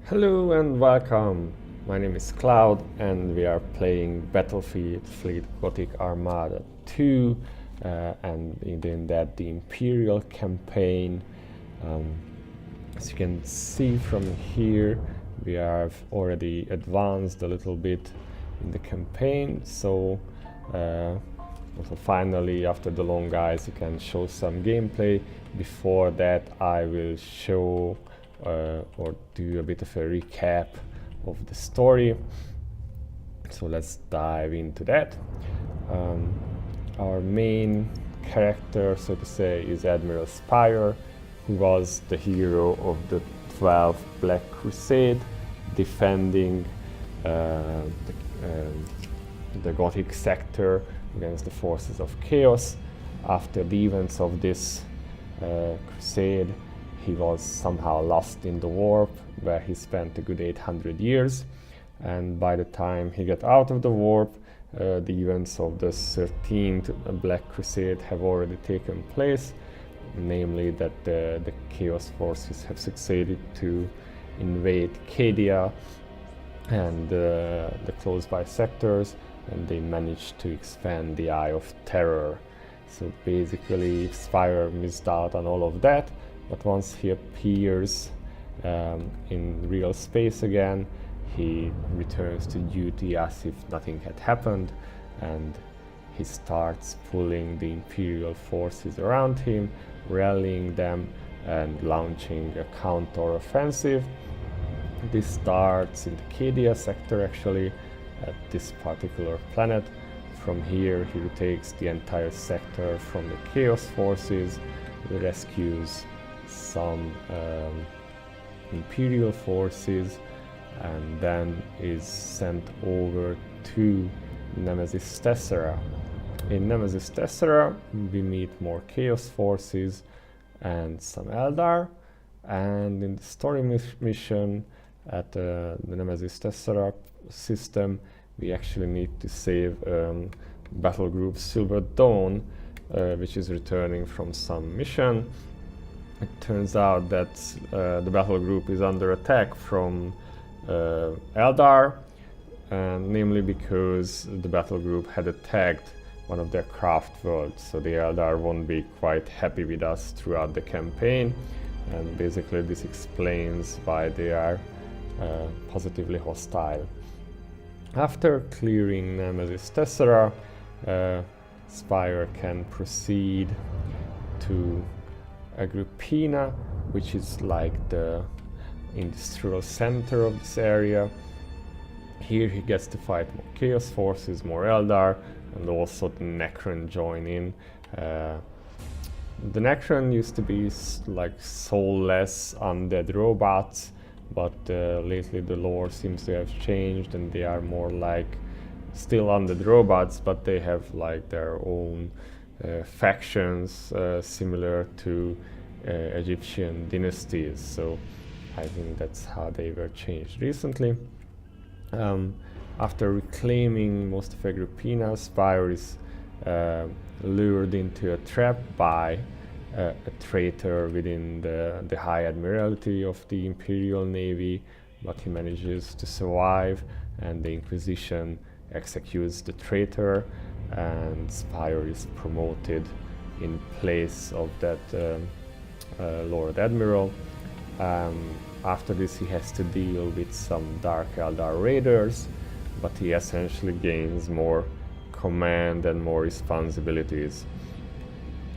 Hello and welcome. My name is Cloud and we are playing Battlefleet Gothic Armada 2 and in that the Imperial Campaign. As you can see from here, we have already advanced a little bit in the campaign, so finally after the long guys you can show some gameplay. Before that I will show or do a bit of a recap of the story. So let's dive into that. Our main character, so to say, is Admiral Spire, who was the hero of the 12th Black Crusade, defending the Gothic sector against the forces of chaos. After the events of this crusade, he was somehow lost in the warp, where he spent a good 800 years, and by the time he got out of the warp, the events of the 13th Black Crusade have already taken place, namely that the Chaos forces have succeeded to invade Cadia and the close-by sectors, and they managed to expand the Eye of Terror. So basically Spire missed out on all of that, but once he appears in real space again, he returns to duty as if nothing had happened, and he starts pulling the Imperial forces around him, rallying them and launching a counter-offensive. This starts in the Cadia sector, actually, at this particular planet. From here he retakes the entire sector from the Chaos forces, rescues some Imperial forces, and then is sent over to Nemesis Tessera. In Nemesis Tessera we meet more Chaos forces and some Eldar, and in the story mission at the Nemesis Tessera system we actually need to save battle group Silver Dawn, which is returning from some mission. It turns out that the battle group is under attack from Eldar, namely because the battle group had attacked one of their craft worlds, so the Eldar won't be quite happy with us throughout the campaign, and basically this explains why they are positively hostile. After clearing Nemesis Tessera, Spire can proceed to Agrippina, which is like the industrial center of this area. Here he gets to fight more Chaos forces, more Eldar, and also the Necron join in. The Necron used to be like soulless undead robots, but lately the lore seems to have changed and they are more like still undead robots, but they have like their own factions similar to Egyptian dynasties, so I think that's how they were changed recently. After reclaiming most of Agrippina, Spire is lured into a trap by a traitor within the High Admiralty of the Imperial Navy, but he manages to survive, and the Inquisition executes the traitor, and Spire is promoted in place of that Lord Admiral. After this he has to deal with some Dark Eldar raiders, but he essentially gains more command and more responsibilities.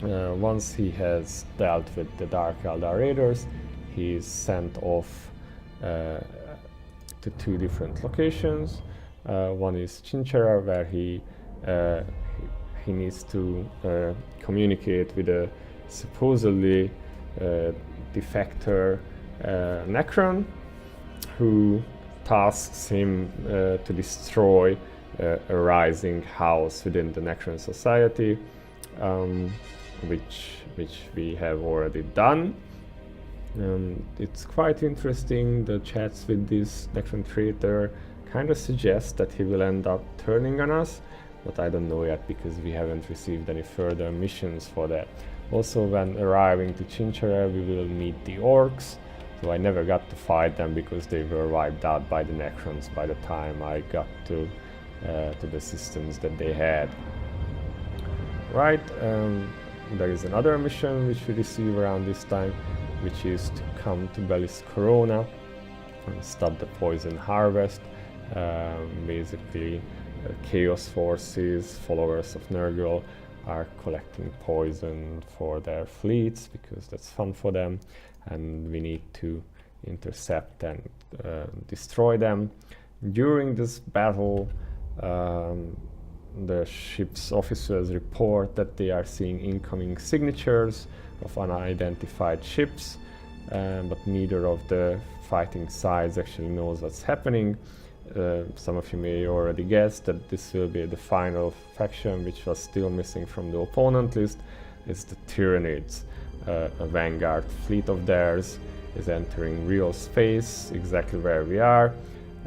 Once he has dealt with the Dark Eldar raiders, he is sent off to two different locations. One is Chinchera, where he needs to communicate with a supposedly defector Necron, who tasks him to destroy a rising house within the Necron society, which we have already done. It's quite interesting. The chats with this Necron traitor kind of suggest that he will end up turning on us, but I don't know yet because we haven't received any further missions for that. Also, when arriving to Chinchera, we will meet the orcs. So I never got to fight them because they were wiped out by the Necrons by the time I got to the systems that they had. Right, there is another mission which we receive around this time, which is to come to Bellis Corona and stop the poison harvest. Basically, Chaos forces, followers of Nurgle, are collecting poison for their fleets because that's fun for them, and we need to intercept and destroy them. During this battle, the ship's officers report that they are seeing incoming signatures of unidentified ships, but neither of the fighting sides actually knows what's happening. Some of you may already guess that this will be the final faction which was still missing from the opponent list. It's the Tyranids. A vanguard fleet of theirs is entering real space, exactly where we are,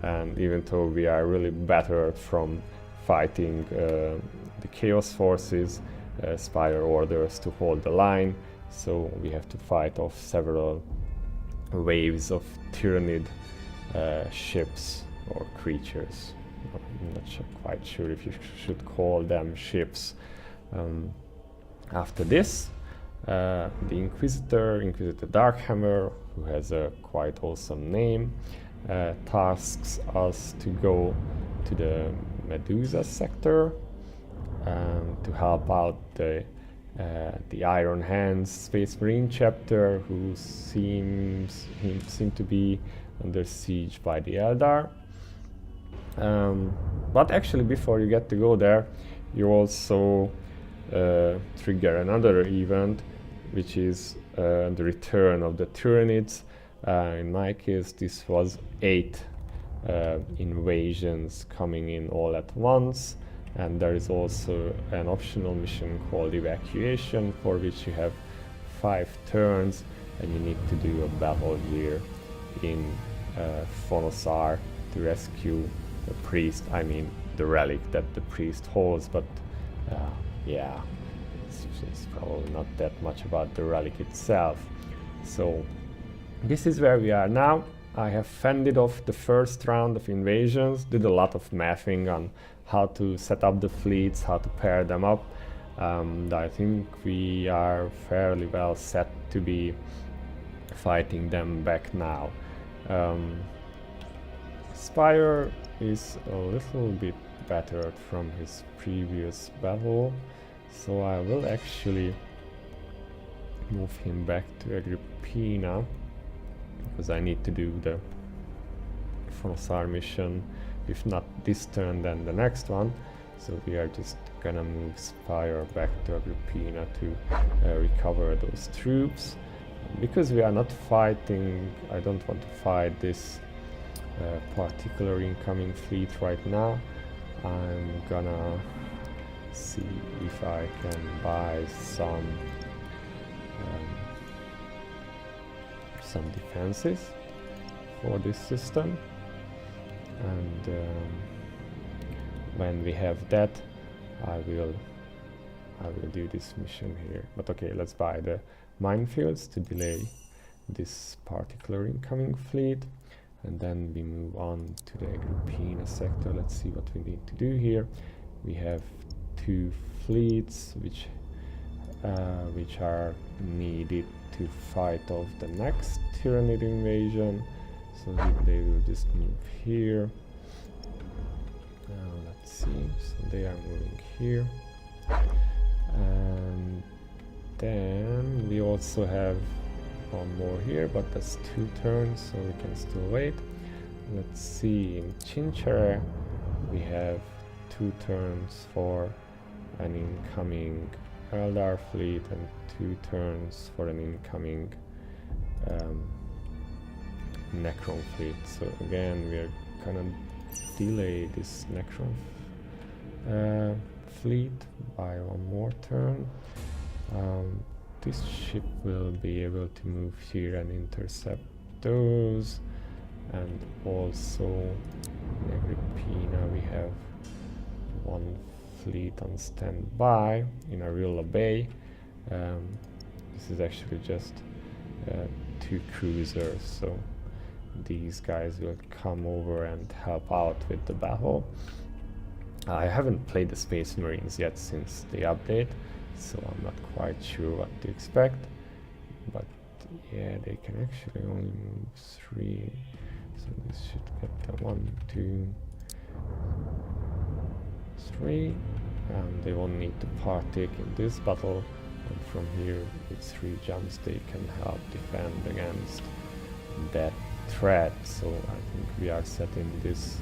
and even though we are really battered from fighting the Chaos forces, Spire orders to hold the line, so we have to fight off several waves of Tyranid ships or creatures. I'm not quite sure if you should call them ships. After this, the Inquisitor Darkhammer, who has a quite awesome name, tasks us to go to the Medusa sector to help out the Iron Hands Space Marine chapter, who seem to be under siege by the Eldar. But actually, before you get to go there, you also trigger another event, which is the return of the Tyranids. In my case, this was 8 invasions coming in all at once, and there is also an optional mission called Evacuation, for which you have 5 turns, and you need to do a battle here in Phonosar to rescue the priest, I mean the relic that the priest holds, but yeah, it's probably not that much about the relic itself. So this is where we are now. I have fended off the first round of invasions, did a lot of mathing on how to set up the fleets, how to pair them up. I think we are fairly well set to be fighting them back now. Spire is a little bit battered from his previous battle, so I will actually move him back to Agrippina, because I need to do the Phonosar mission, if not this turn then the next one. So we are just gonna move Spire back to Agrippina to recover those troops. Because we are not fighting, I don't want to fight this particular incoming fleet right now. I'm gonna see if I can buy some defenses for this system, and when we have that, I will do this mission here. But okay, let's buy the minefields to delay this particular incoming fleet, and then we move on to the Agrippina sector. Let's see what we need to do here. We have 2 fleets which are needed to fight off the next Tyranid invasion, so they will just move here. Let's see, so they are moving here, and then we also have one more here, but that's 2 turns, so we can still wait. Let's see, in Chinchera we have 2 turns for an incoming Eldar fleet and 2 turns for an incoming Necron fleet. So again, we are gonna delay this Necron fleet by 1 more turn. This ship will be able to move here and intercept those, and also in Agrippina we have 1 fleet on standby in Arilla Bay. This is actually just 2 cruisers, so these guys will come over and help out with the battle. I haven't played the Space Marines yet since the update, so I'm not quite sure what to expect, but yeah, they can actually only move 3, so this should get the 1, 2, 3, and they won't need to partake in this battle, and from here with 3 jumps they can help defend against that threat. So I think we are set in this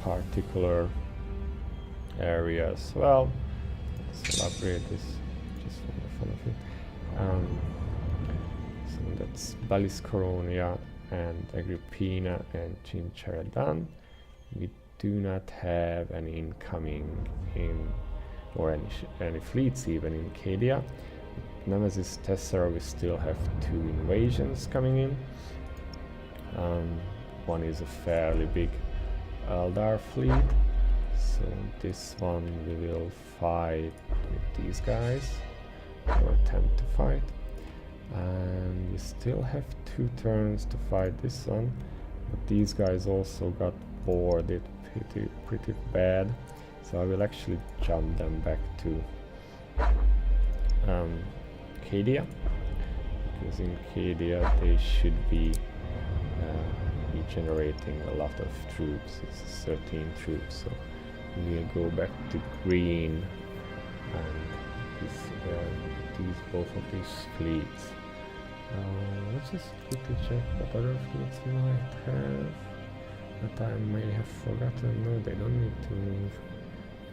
particular area as well. Let's elaborate this just for the fun of it. So that's Baliscoronia and Agrippina and Chincharadan. We do not have any incoming in, or any fleets even in Cadia. Nemesis Tessera, we still have 2 invasions coming in. One is a fairly big Eldar fleet, so this one we will fight with these guys, or attempt to fight. And we still have 2 turns to fight this one, but these guys also got boarded pretty bad, so I will actually jump them back to Cadia, because in Cadia they should be regenerating a lot of troops. It's 13 troops, so we'll go back to green and both of these fleets. Let's just quickly check what other fleets we might have that I may have forgotten. No, they don't need to move.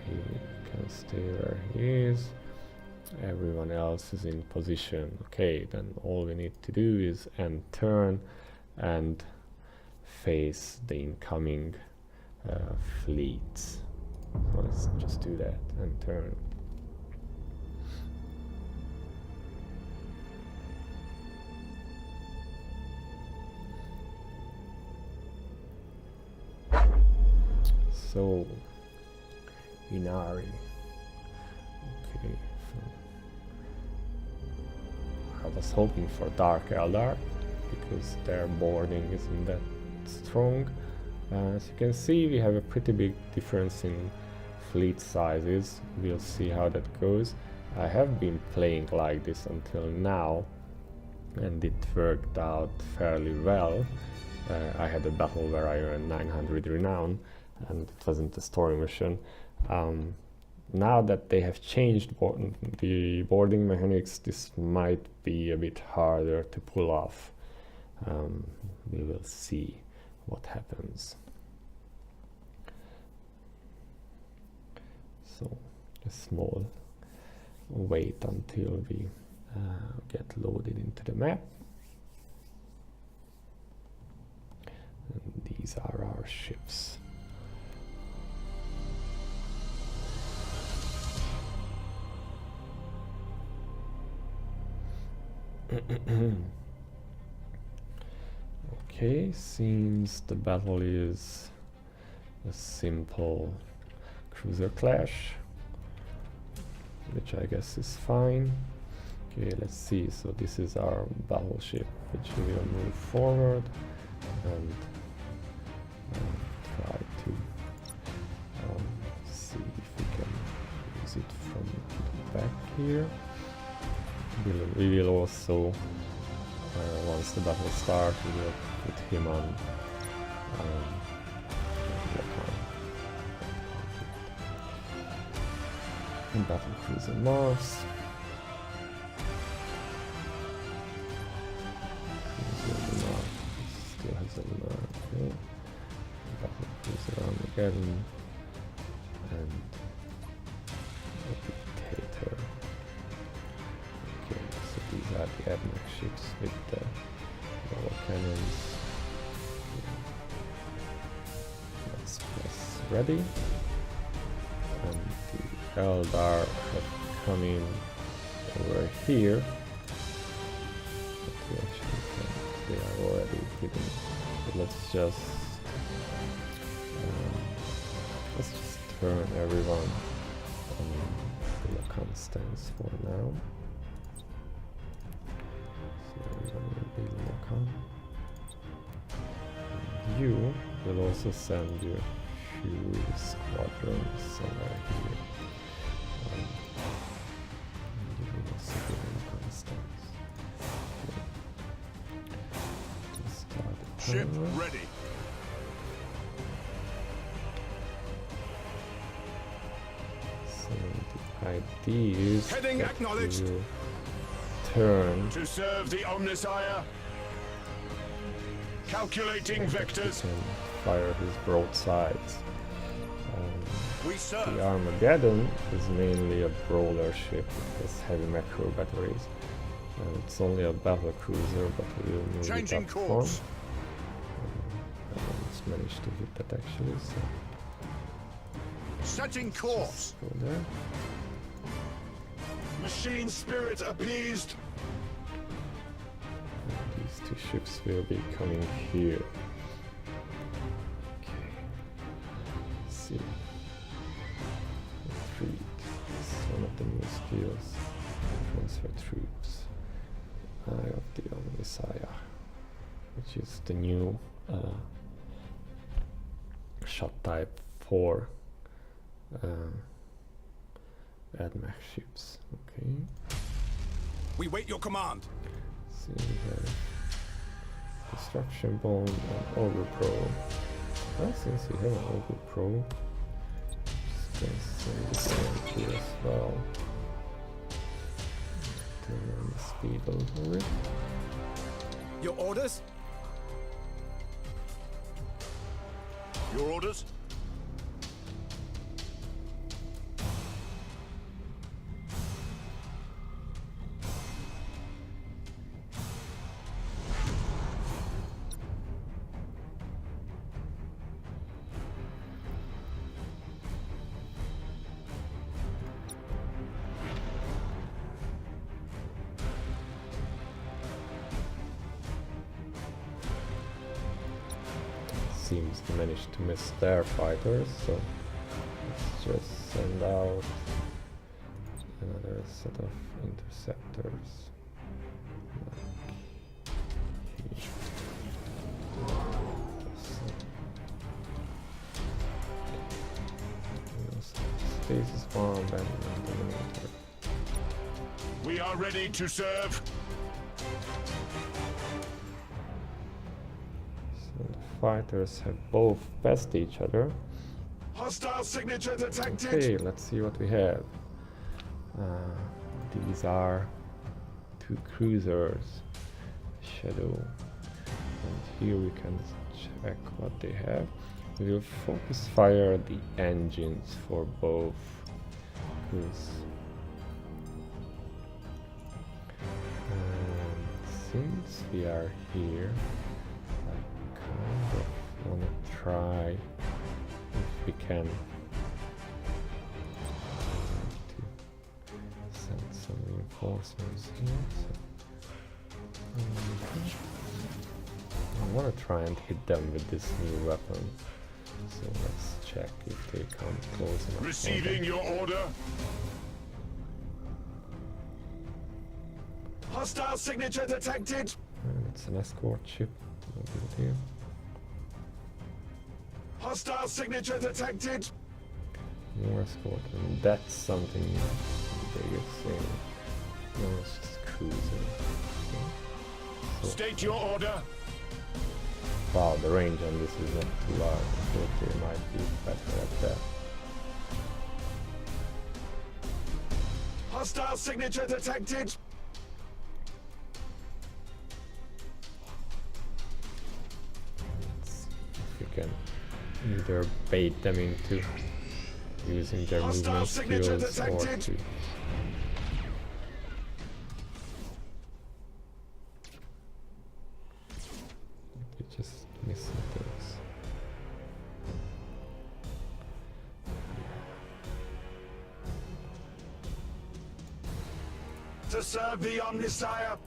He can stay where he is. Everyone else is in position. Okay, then all we need to do is end turn and face the incoming fleets. So let's just do that and turn. So Inari. Okay, so I was hoping for Dark Eldar because their boarding isn't that strong. As you can see, we have a pretty big difference in fleet sizes. We'll see how that goes. I have been playing like this until now, and it worked out fairly well. I had a battle where I earned 900 renown, and it wasn't a story mission. Now that they have changed the boarding mechanics, this might be a bit harder to pull off. We will see what happens. So a small wait until we get loaded into the map. And these are our ships. Okay, seems the battle is a simple cruiser clash, which I guess is fine. Okay, let's see. So this is our battleship, which we will move forward and try to see if we can use it from the back here. We will also, once the battle starts, we will put him on battle cruiser Mars. Still has a okay. Battle cruiser Armageddon and a dictator. Okay, so these are the admech ships with the lower cannons. Let's press ready. And the Eldar have come in over here. But we actually can't. They are already hidden. So let's just turn everyone on the Constance for now. So everyone will Locan. You will also send your few squadrons somewhere here. You will also give them constants. Ship ready. So the idea is Heading that acknowledged. you turn To serve the Omnisire. Calculating vectors. and fire his broadsides. We The serve. Armageddon is mainly a brawler ship with heavy macro batteries. It's only a battle cruiser, but we will move Changing it up front. course. I almost managed to hit that actually, so Setting course. go there. Machine spirit appeased. These two ships will be coming here. Okay. Let's see. Retreat is one of the new skills. Transfer troops. Eye of the Omnisire, which is the new shot type for AdMech ships. Okay. We wait your command. See, we have Destruction Bomb and Ogre Pro. Well, since we have an Ogre Pro, just gonna send this one here as well. Turn on the speed over it. Your orders? Your orders? Seems to manage to miss their fighters, so let's just send out another set of interceptors. Like here. We also have Stasis Bomb and Dominator. We are ready to serve. Fighters have both passed each other. Hostile signature detected. Okay, let's see what we have. These are two cruisers, Shadow, and here we can check what they have. We will focus fire the engines for both crews. And since we are here, I kind of want to try if we can to send some reinforcements here. So, I want to try and hit them with this new weapon. So let's check if they come close enough. Receiving your order. Hostile signature detected. And it's an escort ship. No big deal. Hostile signature detected. More escort, and that's something big thing. No, it's just cruising. So, State your order. wow, the range on this is not too large. I thought they might be better at that. Hostile signature detected. Let's see if you can either bait them into using their Hostile movement signature skills or detected. to you're just missing things. To serve the Omnisire.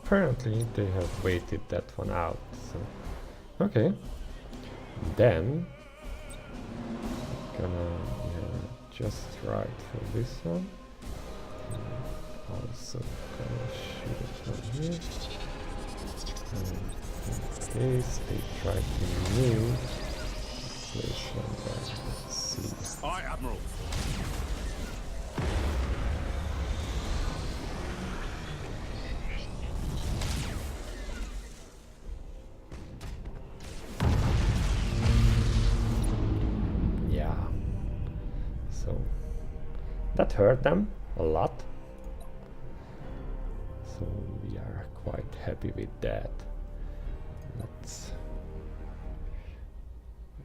Apparently they have waited that one out, so okay. Then gonna just right for this one. Also gonna shoot it from here. And in case they try to move, place one there. Let's see. Aye, Admiral. Yeah. So that hurt them a lot. So we are quite happy with that. Let's...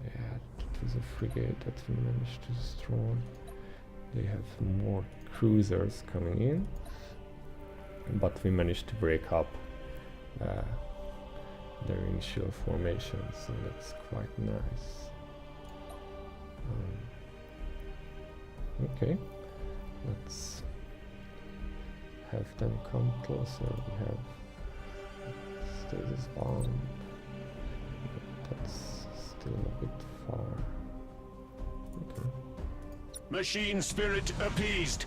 Yeah, it was a frigate that we managed to destroy. They have more cruisers coming in, but we managed to break up their initial formation, so that's quite nice. Okay, let's have them come closer. We have stasis bomb. That's still a bit far. Okay. Machine spirit appeased.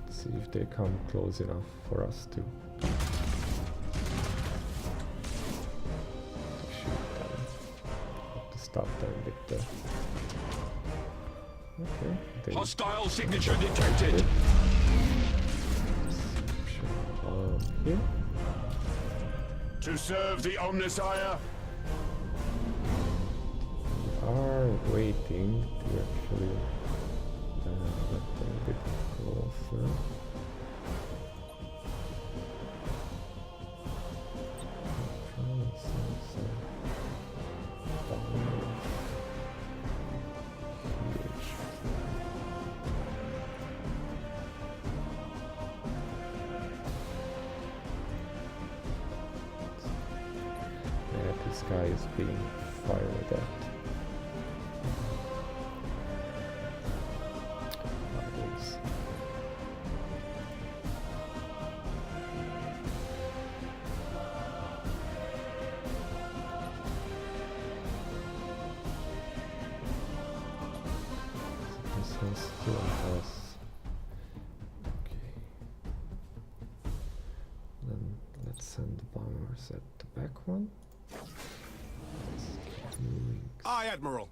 Let's see if they come close enough for us to shoot them. Have to stop them with the... Okay. They Hostile signature detected. Here. To serve the Omnissiah. We are waiting to actually get them a bit closer. This guy is being fired at. Others. This one still has. Okay. Then let's send the bombers at the back one. Aye, Admiral.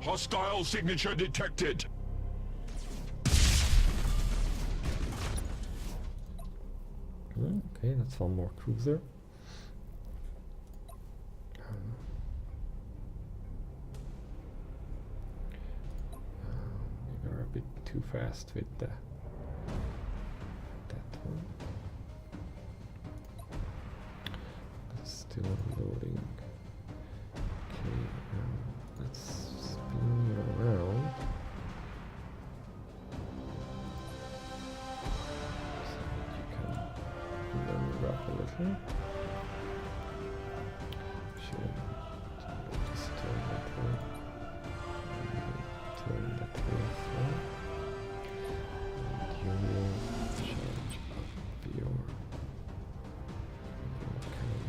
Hostile signature detected. Okay, that's one more cruiser. We were a bit too fast with that one. It's still loading. Okay, let's spin around. So you can run up a little. Should just turn that way. Turn that way forward. And you will charge up your cannon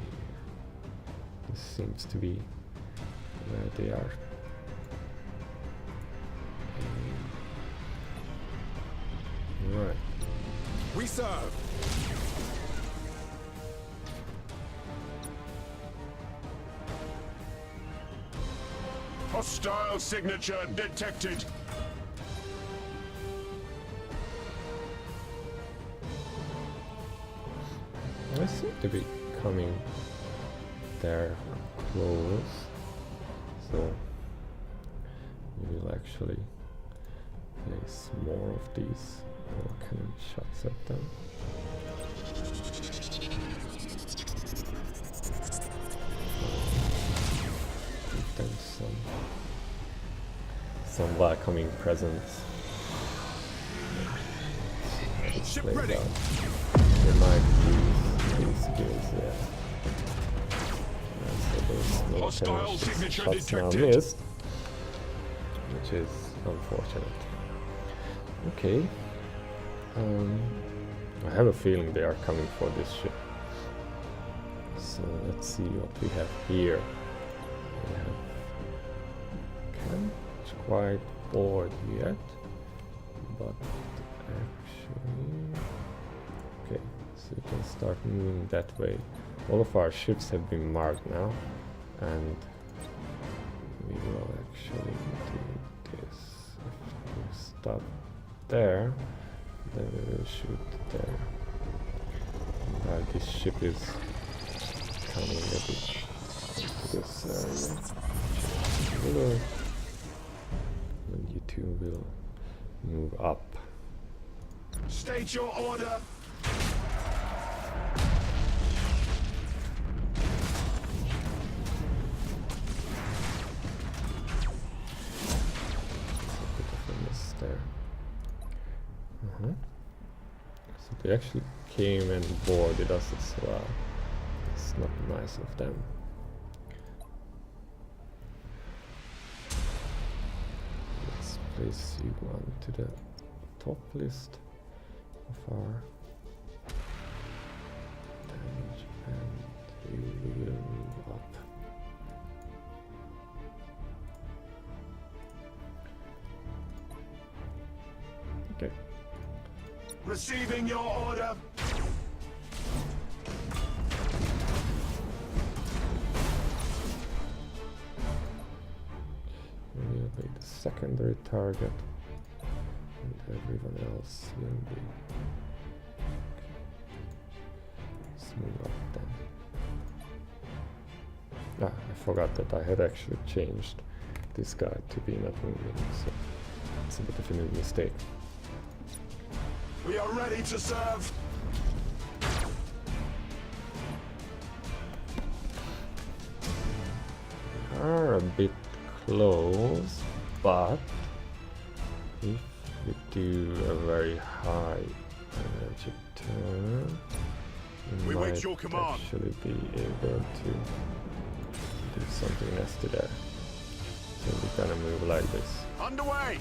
here. This seems to be where they are. Right. We serve. Hostile signature detected. I seem to be coming there close, so we will actually place more of these cannon shots at them. Give them some welcoming presents. Ship Play ready. that. They might use skills, yeah. So those no Hostile cannon signature shots now detected. missed, which is unfortunate. Okay, I have a feeling they are coming for this ship. So let's see what we have here. We have can't quite board yet, but actually, okay, so we can start moving that way. All of our ships have been marked now, and we will actually do this. If we stop there, then we will shoot there. This ship is coming a bit to this area. And you two will move up. State your order. There. So they actually came and boarded us as well. It's not nice of them. Let's place you onto the top list of our damage, and you will move up. Okay. Receiving your order. We'll be the secondary target, and everyone else will be. Let's move up then. I forgot that I had actually changed this guy to be not moving, so it's a bit of a new mistake. We are ready to serve. We are a bit close, but if we do a very high energy turn, we might wait your command. Actually be able to do something nasty there. So we're gonna move like this. Underway.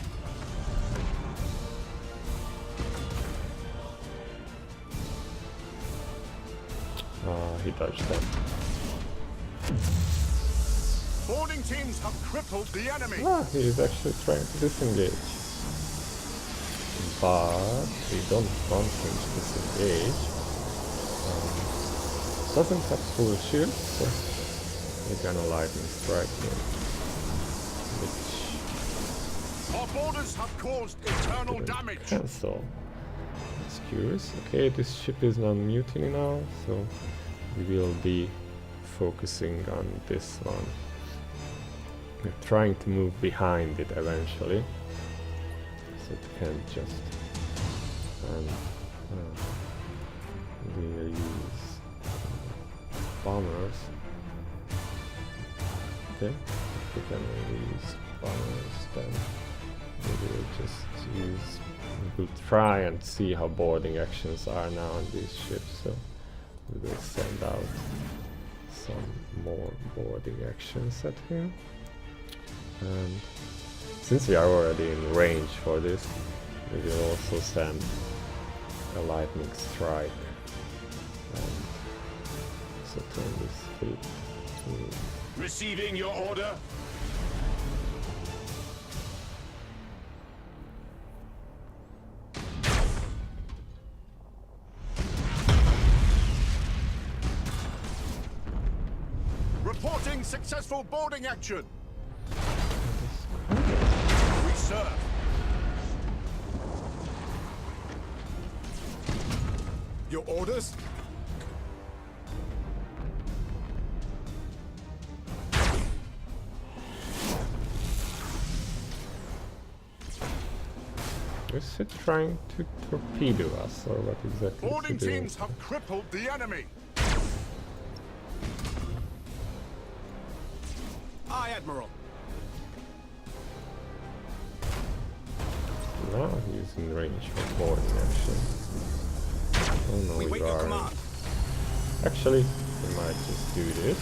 He dodged that. Boarding teams have crippled the enemy. He's actually trying to disengage. But we don't want him to disengage. Doesn't have full shield, so we're gonna lightning strike him. Which our boarders have caused eternal damage. Cancel. That's curious. Okay, this ship is on mutiny now, so we will be focusing on this one. We're trying to move behind it eventually, so it can't just. And we'll use bombers. Okay, if we can use bombers, then we will just use. We'll try and see how boarding actions are now on these ships. So we will send out some more boarding actions at him. And since we are already in range for this, we will also send a lightning strike. And so turn this fleet to... Receiving your order. Reporting successful boarding action. We serve. Your orders? Is it trying to torpedo us, or what exactly? Boarding teams have crippled the enemy. Aye, Admiral. Now he's in range for boarding action. Oh no, we are. Actually, we might just do this.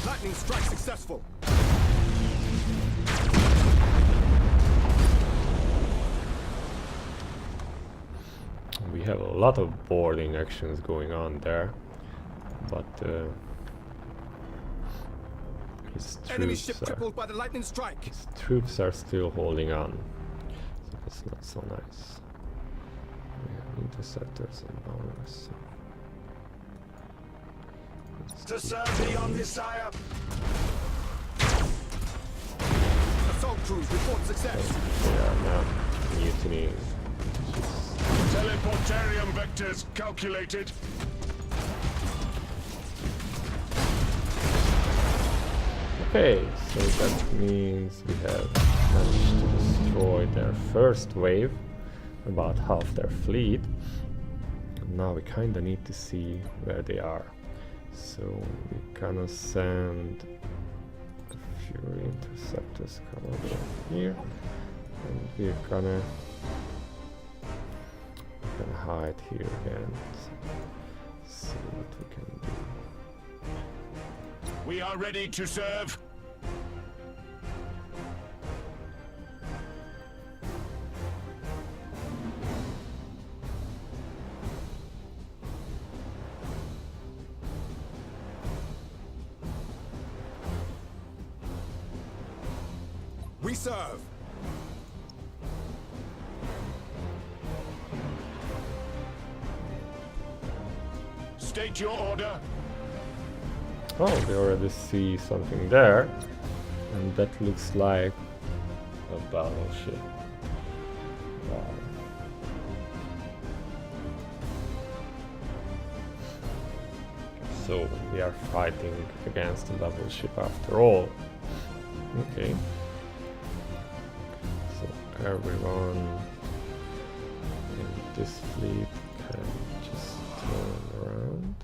Lightning strike successful. we have a lot of boarding actions going on there, but Enemy ship crippled by the lightning strike. his troops are still holding on, so that's not so nice. We have interceptors and bombers. To serve the Omnisire. Assault crews report success. They are now mutinying. Teleportarium vectors calculated. Okay, so that means we have managed to destroy their first wave, about half their fleet. And now we kinda need to see where they are. So we're gonna send a few interceptors come over here, and we're gonna hide here again. See what we can do. We are ready to serve. We serve. State your order. Oh, we already see something there, and that looks like a battleship. Wow. So we are fighting against a battleship after all. Okay. So everyone in this fleet can just turn around.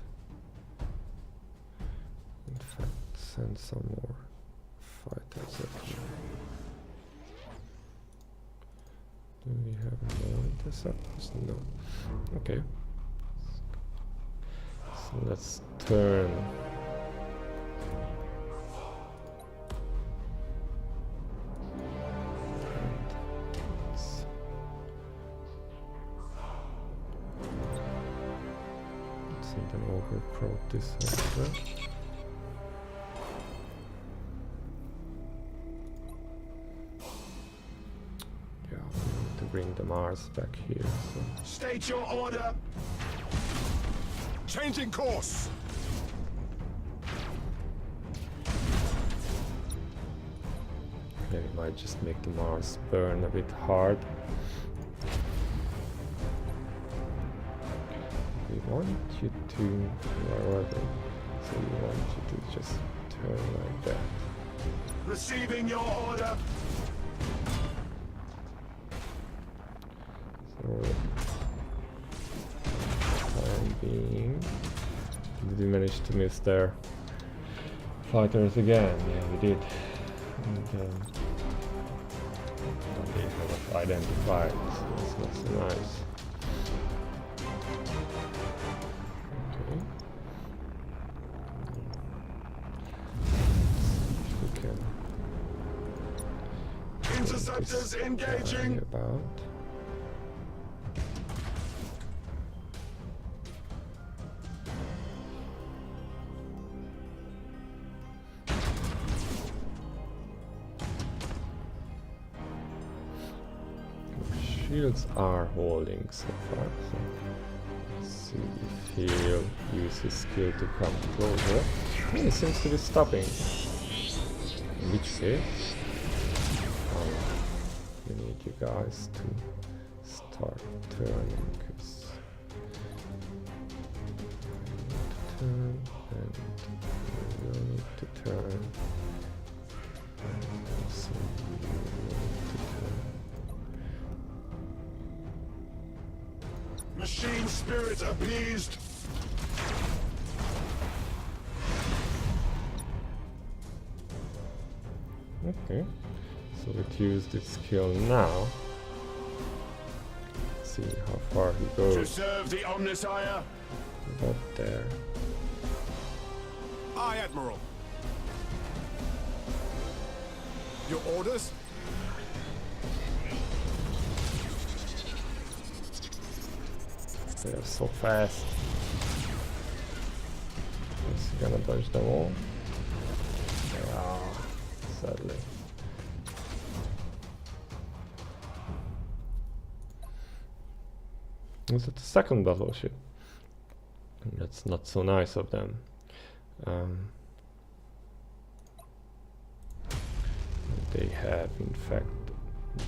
In fact, send some more fighters up here. Do we have more interceptors? No. Okay. So let's turn. Send an overprobe this sector. Yeah, we need to bring the Mars back here. So. State your order. Changing course. Yeah, we might just make the Mars burn a bit hard. We want you to, where are they? So we want you to just turn like that. Receiving your order. So, time being, did we manage to miss their fighters again? Yeah, we did. And they have identified, so that's not so nice. Interceptors engaging. About. Shields are holding so far. So let's see if he'll use his skill to come closer. He seems to be stopping. In which case, we need you guys to start turning, because I need to turn and you will need to turn, and also you will need to turn. Machine spirit appeased. Okay. So it used its skill now. Let's see how far he To goes. serve the Omnisire. About there. Aye, Admiral. Your orders? They're so fast. Is he gonna dodge them all? Ah, sadly. Is it the second battleship? That's not so nice of them. They have, in fact,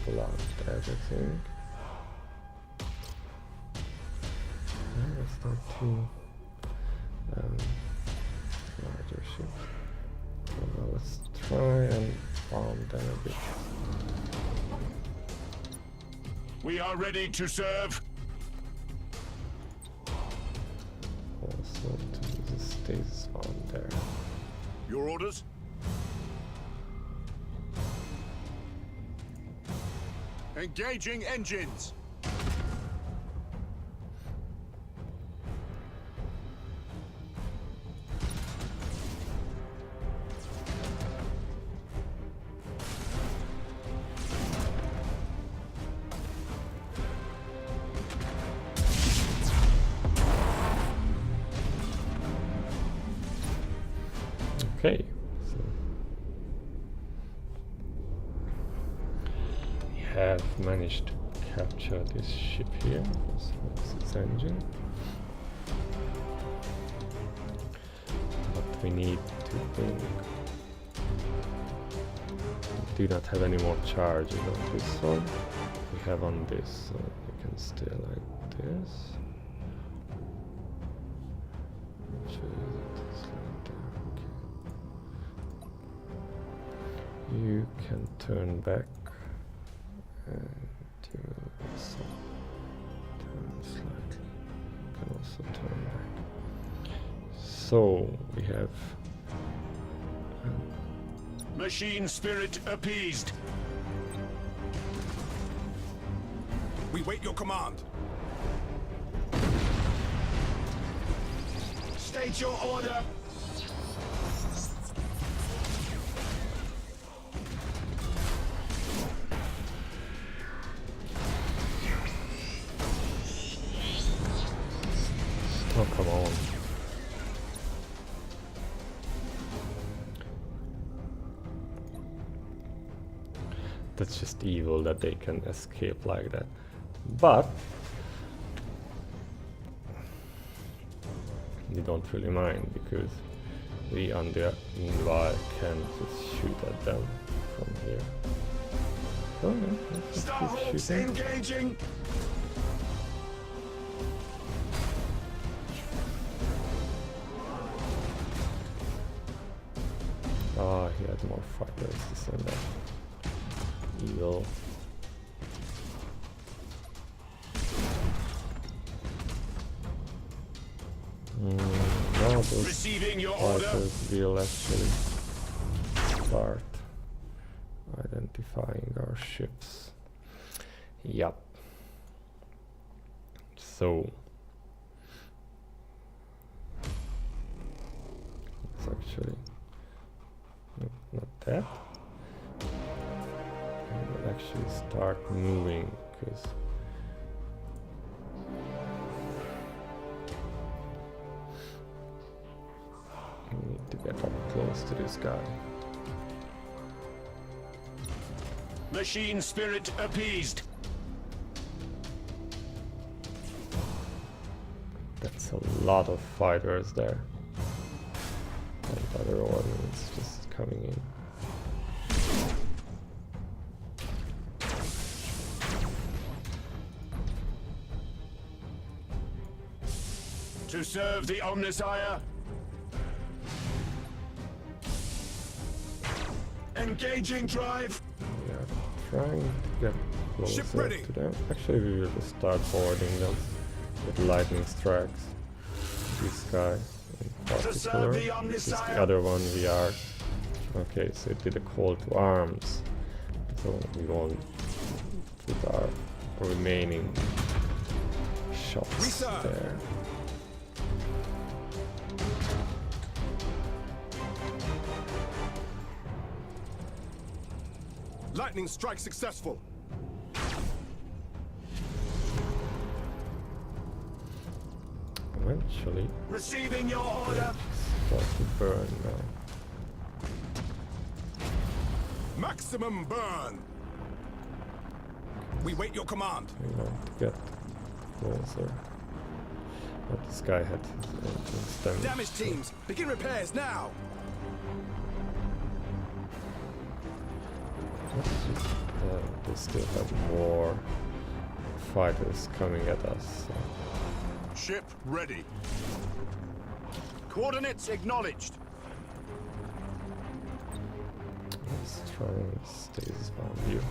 blocked everything. Let's start two larger ships. Well, let's try and bomb them a bit. We are ready to serve. Also to the stasis bomb there. Your orders? Engaging engines. Okay, so we have managed to capture this ship here. So it's its engine. But we need to bring. We do not have any more charges on this one. We have on this, so we can stay like this. You can turn back and you will also turn slightly. You can also turn back. So we have Machine spirit appeased. We wait your command. State your order. oh, come on. That's just evil that they can escape like that. But we don't really mind because we on the meanwhile can just shoot at them from here. Oh yeah, let's just keep shooting. Engaging. Ah, he had more fighters to send out. Evil. Now those Receiving your order. fighters will actually start identifying our ships. Yup. So it's actually not that. We'll actually start moving because we need to get up close to this guy. Machine spirit appeased. That's a lot of fighters there. And other one is just coming in. To serve the Omnisire. Engaging drive. We are trying to get Ship closer ready. to them. Actually, we will just start boarding them with lightning strikes. This guy in particular. This is the other one we are. Okay, so it did a call to arms. So we won't put our remaining shots there. Lightning strike successful. actually Receiving your order. start to burn now. Maximum burn. We wait your command. We want to get closer. But this guy had his engines damaged. Damage teams, begin repairs now. They still have more fighters coming at us. So. Ship ready. Coordinates acknowledged. Let's try and stay this bomb view.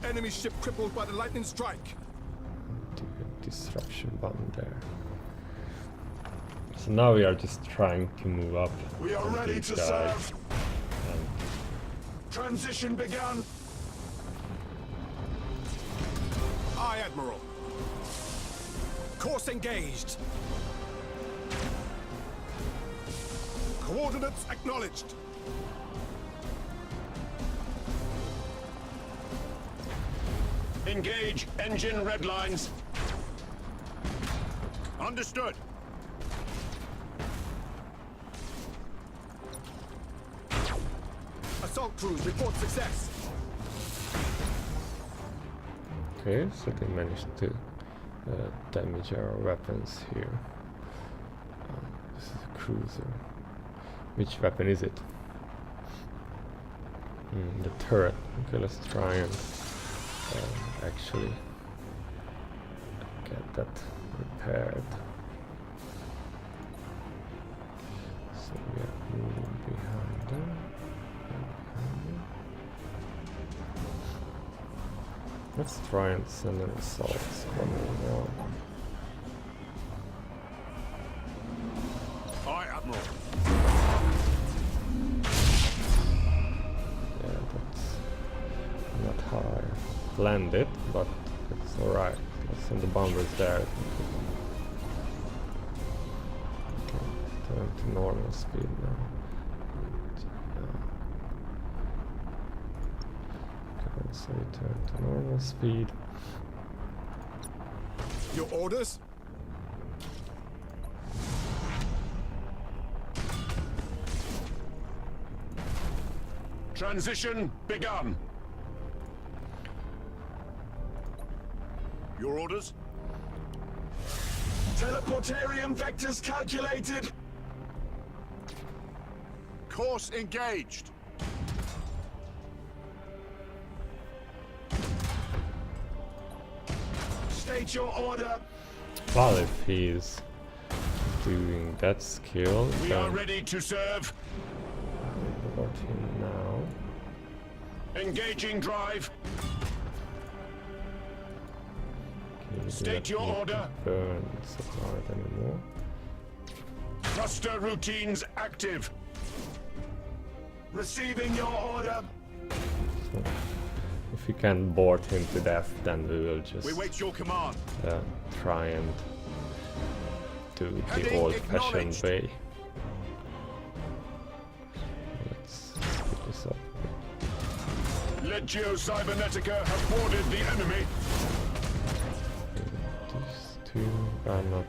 Enemy ship crippled by the lightning strike. Do a disruption bomb there. So now we are just trying to move up. We are on ready these to guys. serve. And Transition begun. Aye, Admiral. Course engaged. Coordinates acknowledged. Engage engine red lines. Understood. Assault crews report success. okay, so they managed to damage our weapons here. This is a cruiser. Which weapon is it? The turret. Okay, let's try and actually get that repaired. So we are moving behind them. Let's try and send an assault squadron now. Aye, Admiral. Yeah, that's not how I planned it, but it's alright. Let's send the bombers there. Okay, turn to normal speed now. Okay, so return to normal speed. Your orders? Transition begun. Your orders? Teleportarium vectors calculated. Course engaged. State your order. Well, if he's doing that skill, We are then ready to serve. about him now. Engaging drive. Okay, we State do your not need order. to burn so hard anymore. Thruster routines active. Receiving your order. So if we can board him to death, then we will just We wait your command. try and do the Heading old-fashioned acknowledged. way. Let's speed this up. Legio Cybernetica have boarded the enemy. These two are not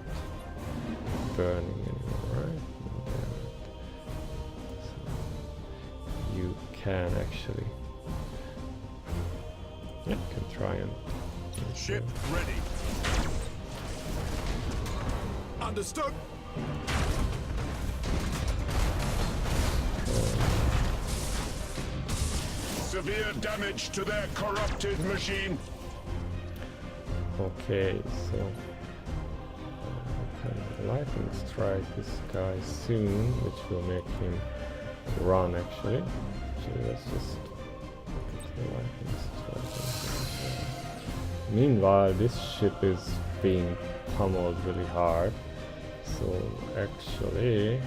burning anymore, right? No, they're not. So you can actually, yeah, you can try and Ship ready. Understood. Severe damage to their corrupted machine. Okay, so can lightning strike this guy soon, which will make him run actually. Actually, let's just get the lightning strike. Meanwhile, this ship is being pummeled really hard. So actually,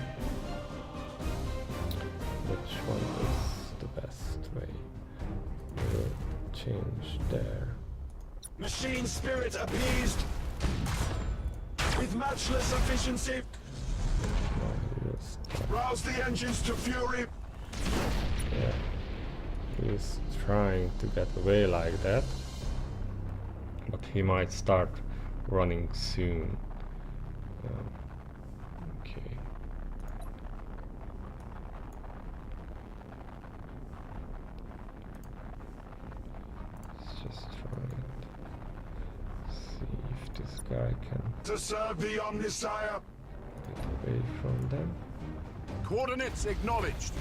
which one is the best way? We'll change there. Machine spirit appeased. With matchless efficiency. Now we'll start. Rouse the engines to fury. Yeah. He's trying to get away like that. but he might start running soon. Okay. Let's just try and see if this guy can To serve the Omnisire. get away from them. Coordinates acknowledged.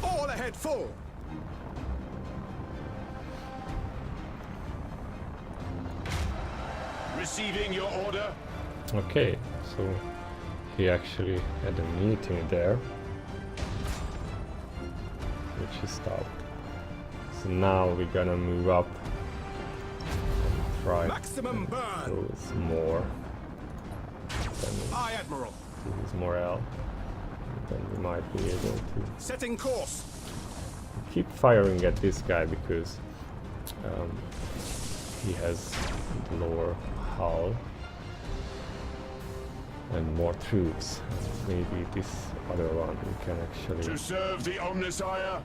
All ahead full. Receiving your order. Okay, so he actually had a meeting there, which he stopped. So now we're gonna move up and try Maximum burn. to use more. Aye, Admiral. To his morale. Then we might be able to Setting course. keep firing at this guy because he has the lower hull and more troops. Maybe this other one we can actually. To serve the Omnisire.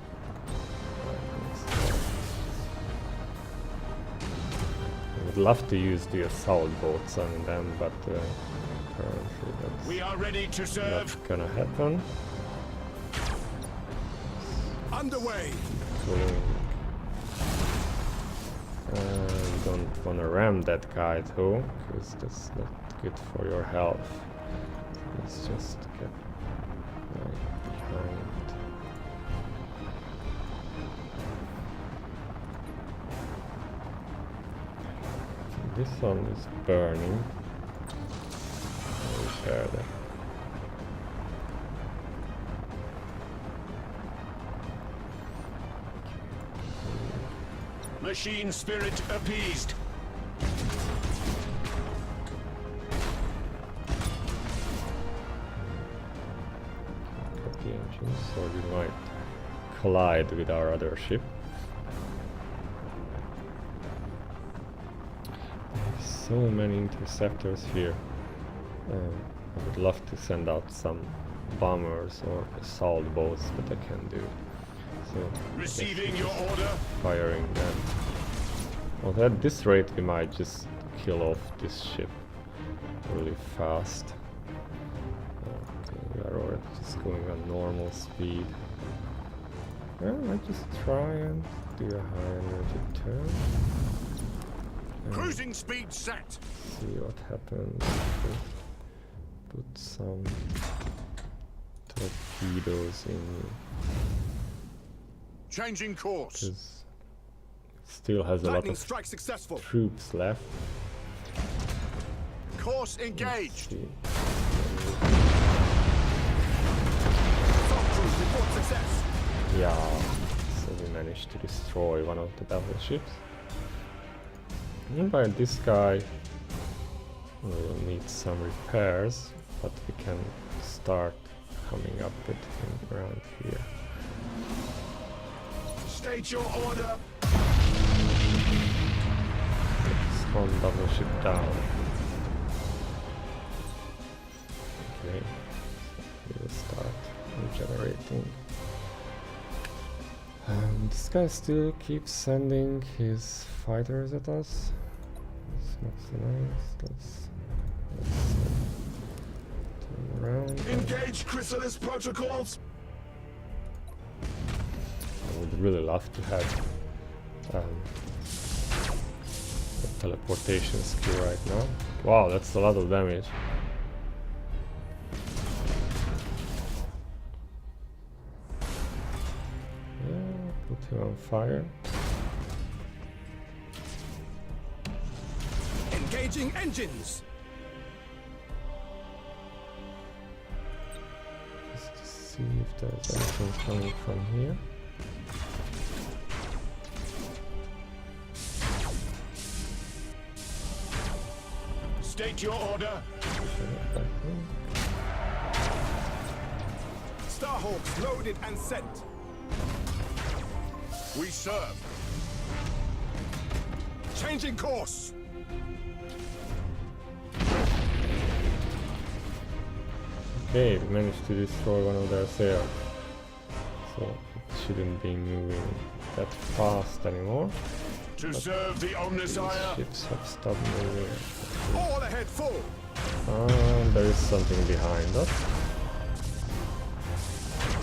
I would love to use the assault boats on them, but apparently that's We are ready to serve. not gonna happen. Underway. Going. Don't wanna ram that guy though, because that's not good for your health. Let's just get right behind. This one is burning. I'll repair that. Machine spirit appeased. Cut the engines, so we might collide with our other ship. There's so many interceptors here. I would love to send out some bombers or assault boats, but I can't do. So I guess Receiving we're your just order. firing them. Well, at this rate, we might just kill off this ship really fast. Okay, we are already just going on normal speed. Well, I just try and do a high energy turn. And Cruising speed set. see what happens if we put some torpedoes in, Changing course. because it still has a lot Lightning of strike successful. troops left. Course engaged. See. Assault cruise report success. Yeah, so we managed to destroy one of the battleships. And by this guy, we'll need some repairs, but we can start coming up with him around here. State your order. Let's one battleship down. Okay, we'll start regenerating. This guy still keeps sending his fighters at us. That's not so nice. Let's turn around. Engage chrysalis protocols. I would really love to have a teleportation skill right now. Wow, that's a lot of damage. Put him on fire. Engaging engines. Just to see if there's anything coming from here. State your order. Starhawks loaded and sent. We serve. Changing course. Okay, we managed to destroy one of their sails. So it shouldn't be moving that fast anymore. To serve the Omnissiah. Ships have stopped moving. All ahead full. There is something behind us.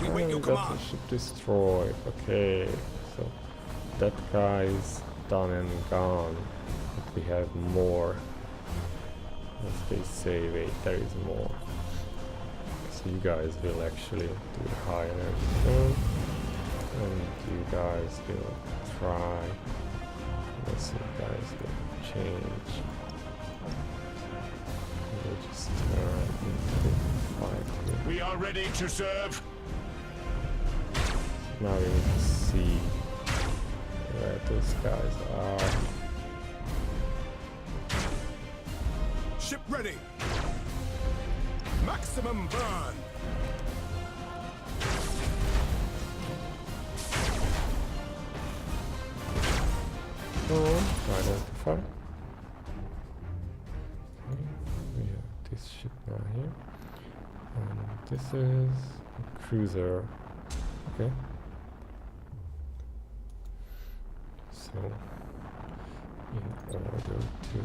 We wait your And got command. the ship destroyed. Okay, so that guy is done and gone. But we have more. As they say, wait, there is more. So you guys will actually do the high energy zone. And you guys will try. Let's see, you guys will change. We'll just turn into 5 here. We are ready to serve. Now we need to see where those guys are. Ship ready. Maximum burn. Identify. Okay, we have this ship now here. And this is a cruiser. Okay. So, in order to...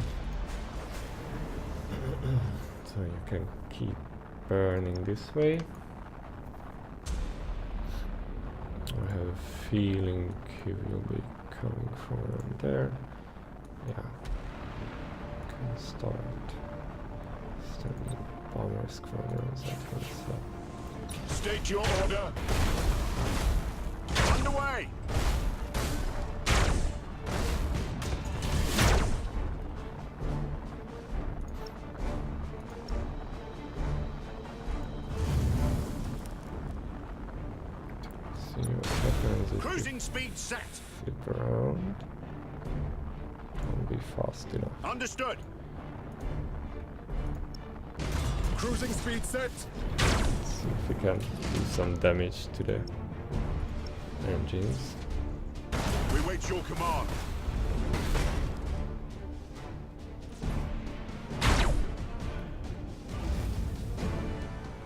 so you can keep burning this way. I have a feeling you will be coming from around there. Yeah. Can start sending bomber squadrons, I think so. State your order. Underway. See what happens if you Cruising speed set. flip around. Don't be fast enough. Understood. Cruising speed set. Let's see if we can do some damage to the engines. We wait your command.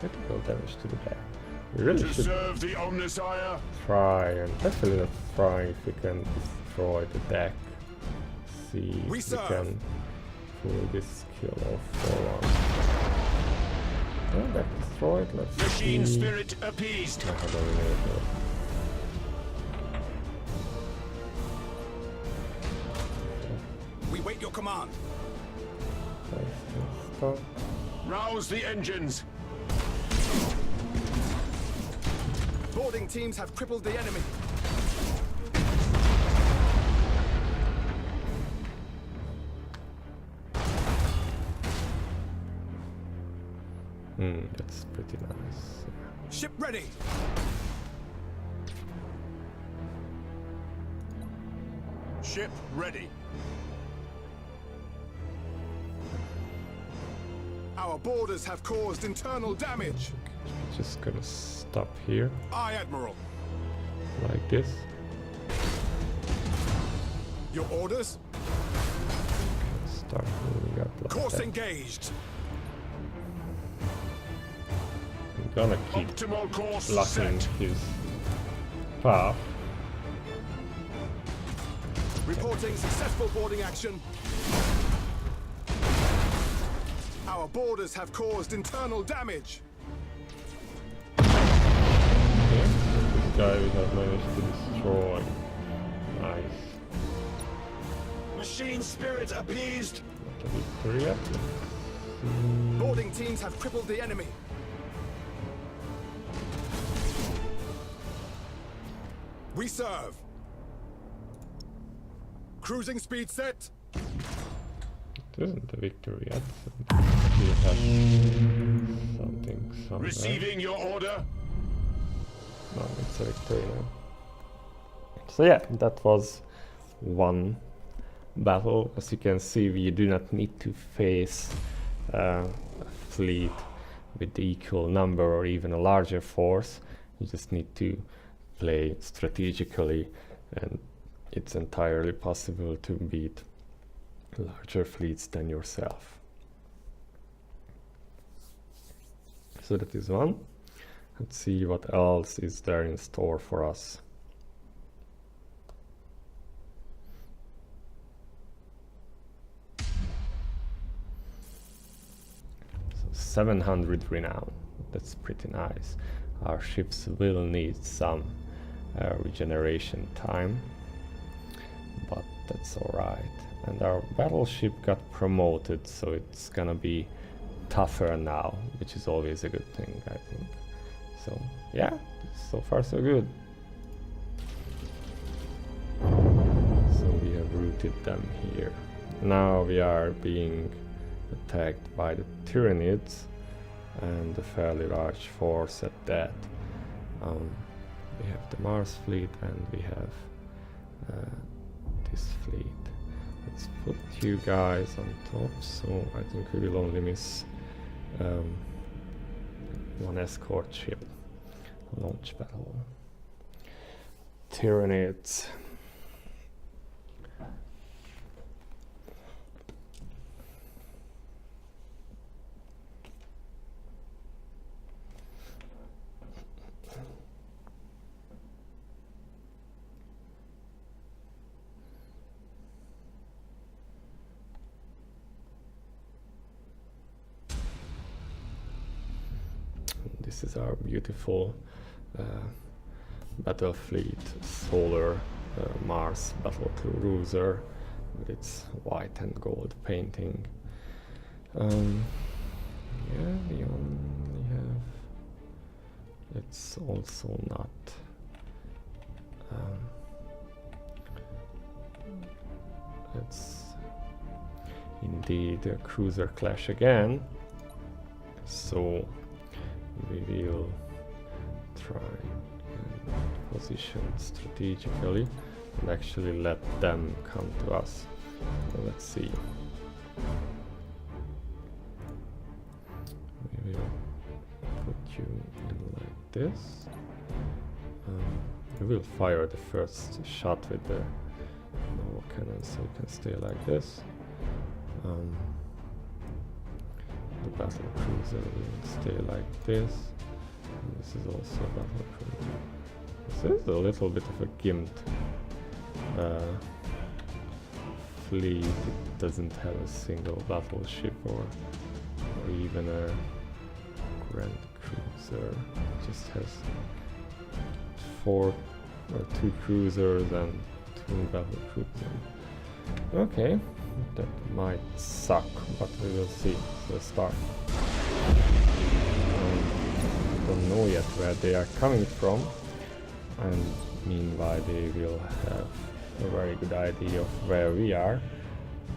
Critical damage to the back. We really To should serve the Omnissiah. try, and definitely not try if we can destroy the deck. See We if serve. we can pull this kill off for once. Oh, deck destroyed. Let's Machine see. spirit appeased. I have eliminated. We wait your command. Stop. Rouse the engines. Boarding teams have crippled the enemy. That's pretty nice. Ship ready. Ship ready. Our borders have caused internal damage. Just gonna stop here, Aye, Admiral. like this. Your orders? Start moving up like Course that. engaged. I'm gonna keep Optimal course blocking set. his path. Reporting successful boarding action. Our borders have caused internal damage. Okay, this guy we have managed to destroy. Nice. Machine spirit appeased. Not a victory yet. Boarding teams have crippled the enemy. We serve. Cruising speed set. It isn't a victory yet. We have something somewhere. Receiving your order. No, it's a victory now. So yeah, that was one battle. As you can see, we do not need to face a fleet with the equal number or even a larger force. You just need to play strategically, and it's entirely possible to beat larger fleets than yourself. So that is one. Let's see what else is there in store for us. 700 renown. That's pretty nice. Our ships will need some regeneration time, but that's alright. And our battleship got promoted, so it's gonna be tougher now, which is always a good thing, I think. So yeah, so far so good. So we have routed them here. Now we are being attacked by the Tyranids and a fairly large force at that. We have the Mars fleet and we have this fleet. Let's put you guys on top, so I think we will only miss one escort ship. Launch battle. Tyranids. This is our beautiful Battlefleet solar Mars battle cruiser with its white and gold painting. Yeah, we only have. It's also not. It's indeed a cruiser clash again. So we will try and position strategically and actually let them come to us. So let's see. We will put you in like this. We will fire the first shot with the Nova cannon, so we can stay like this. The battle cruiser will stay like this. And this is also a battle cruiser. This is a little bit of a gimped fleet. It doesn't have a single battleship or even a grand cruiser. It just has 2 cruisers and 2 battle cruisers. Okay. That might suck, but we will see. Let's start. Don't know yet where they are coming from, and meanwhile they will have a very good idea of where we are.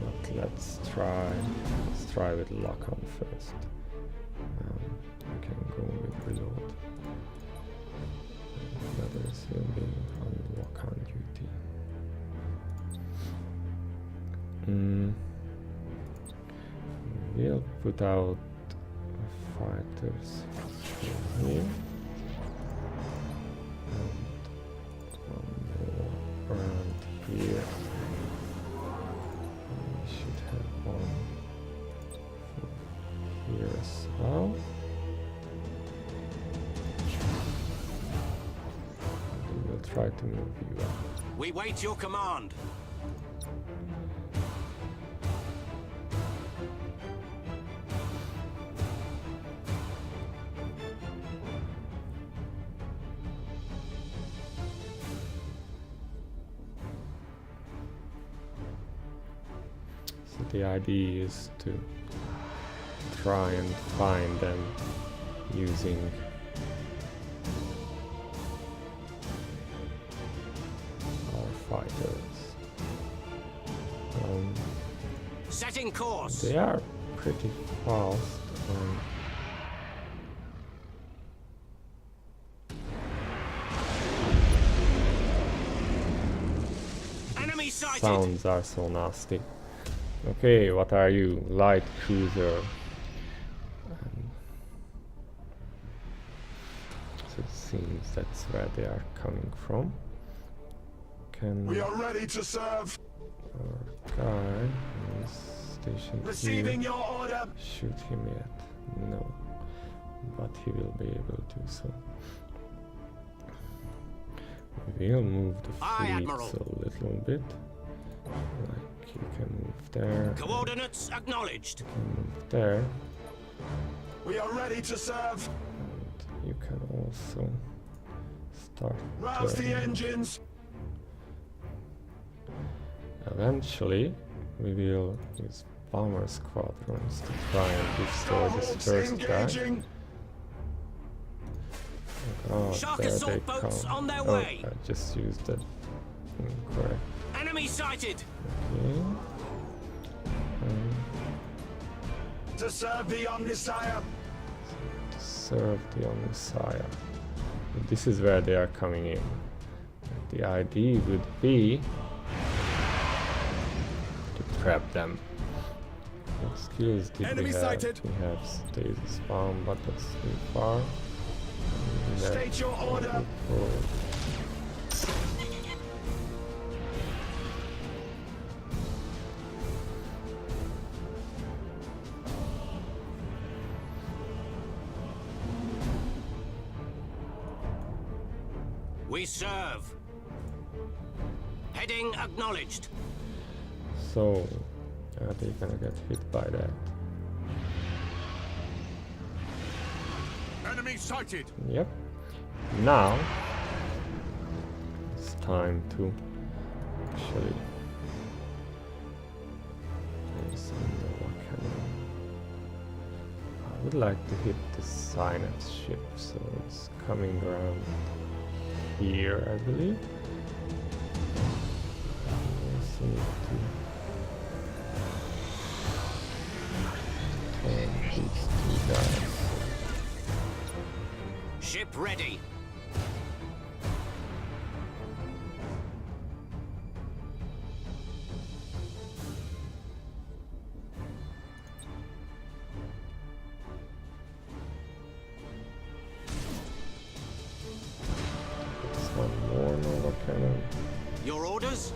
But let's try with lock-on first. We can go with reload. The others will be on lock-on duty. We'll put out fighters here and one more around here. We should have one here as well. And we'll try to move you up. We wait your command. The idea is to try and find them using our fighters. Setting course. They are pretty fast. Enemy sighted. Sounds are so nasty. Okay, what are you? Light cruiser. So it seems that's where they are coming from. We are ready to serve. Our guy is stationed Receiving here. your order. Shoot him yet? No. But he will be able to, so. We will move the fleets a little bit. Like you can move there. Coordinates acknowledged. You can move there. We are ready to serve. And you can also start Rouse the turning. engines. Eventually, we will use bomber squadrons to try and destroy this Starhawks first guy. engaging. Oh, Shark there they assault boats come. on their Oh, way. I just used that incorrect. Enemy sighted. Okay. To serve the Omnisire. To serve the Omnisire. This is where they are coming in. The idea would be to trap them. What skills did Enemy we have? sighted. We have stasis bomb, but that's too far. And State your order. oh. We serve. Heading acknowledged. So, are they gonna get hit by that? Enemy sighted. Yep. Now it's time to actually place the cannon. I would like to hit the Synapse ship, so it's coming around here, I believe. Also need to turn these two guys. Ship ready. It's one more Nova Cannon. Your orders?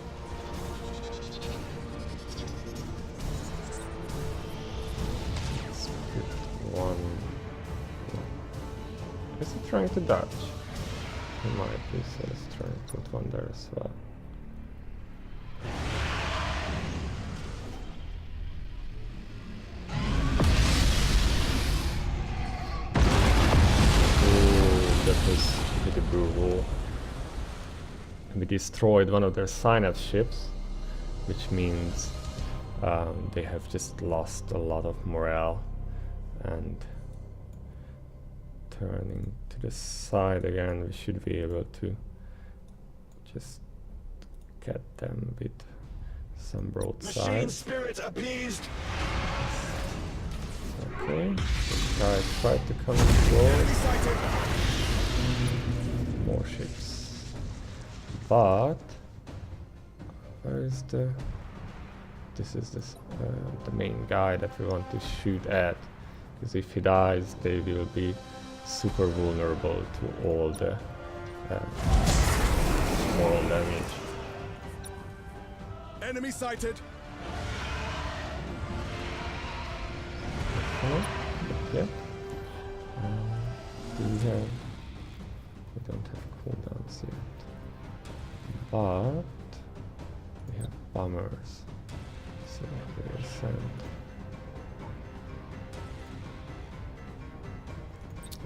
Let's put one. Is he trying to dodge? He might be, so let's try and put one there as well. Ooh, that was pretty brutal. We destroyed one of their Synapse ships, which means they have just lost a lot of morale, and turning to the side again, we should be able to just get them with some Machine broadside. spirit appeased. Okay, this guy tried to come in close. Enemy sighted. More ships. But where is the? This is the main guy that we want to shoot at, because if he dies, they will be super vulnerable to all the moral damage. Enemy sighted. Yeah. Do we have? We don't have cooldowns yet, but we have bombers, so we will send.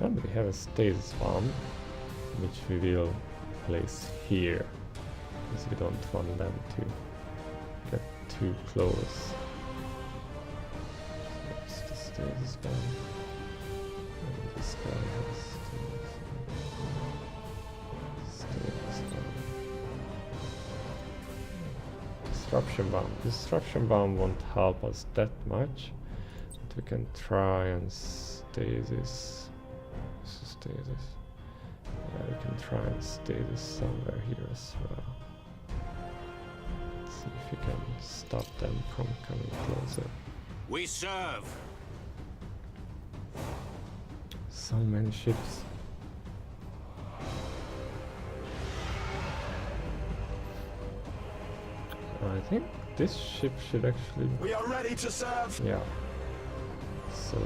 And we have a stasis bomb, which we will place here, because we don't want them to get too close. That's the stasis bomb. And this guy has stasis bomb. Disruption bomb. Disruption bomb won't help us that much, but we can try and stasis. Stasis. Yeah, we can try and stasis somewhere here as well. Let's see if we can stop them from coming closer. We serve. So many ships. I think this ship should actually. We are ready to serve. Yeah. So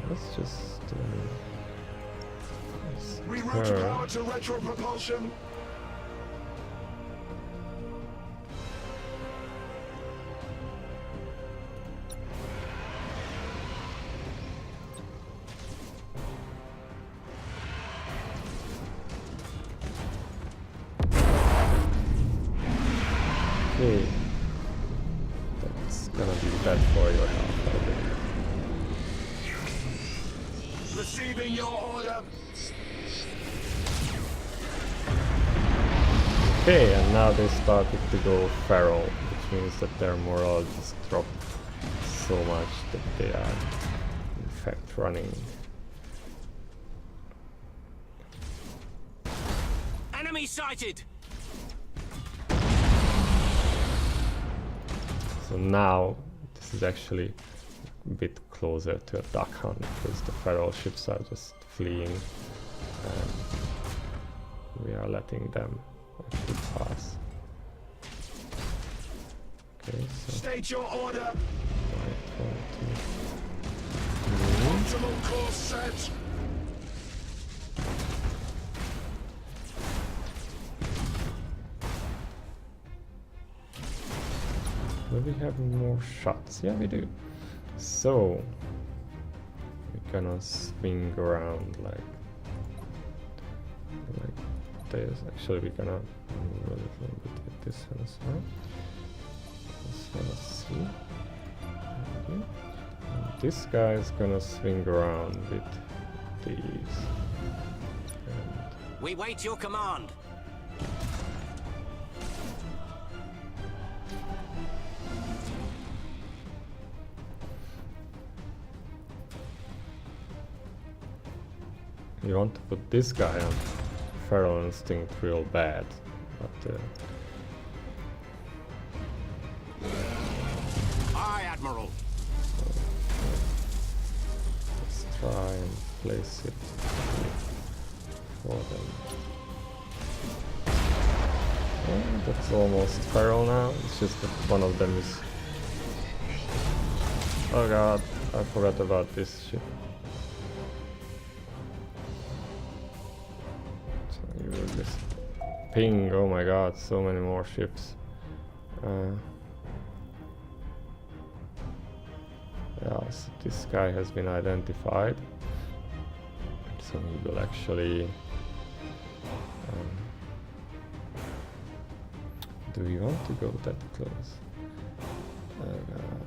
let's just. Reroute turn. power to retro propulsion. Okay. That's gonna be bad for your health, I think. Receiving your order. Okay, and now they started to go feral, which means that their morale just dropped so much that they are in fact running. Enemy sighted! So now this is actually a bit closer to a duck hunt because the feral ships are just fleeing and we are letting them actually pass. Okay, so State your order. move. Optimal course set. Do we have more shots? Yeah, we do. So we're gonna swing around like this. Actually, we're gonna move a little bit with this one as well. Let's see. Okay. And this guy is gonna swing around with these. And We wait your command. you want to put this guy on Feral Instinct real bad, but Aye, Admiral. let's try and place it for them. Oh, that's almost feral now. It's just that one of them is. Oh god, I forgot about this ship. So you will just ping. Oh my god, so many more ships. Yeah, so this guy has been identified. So he will actually. Do we want to go that close? Oh god.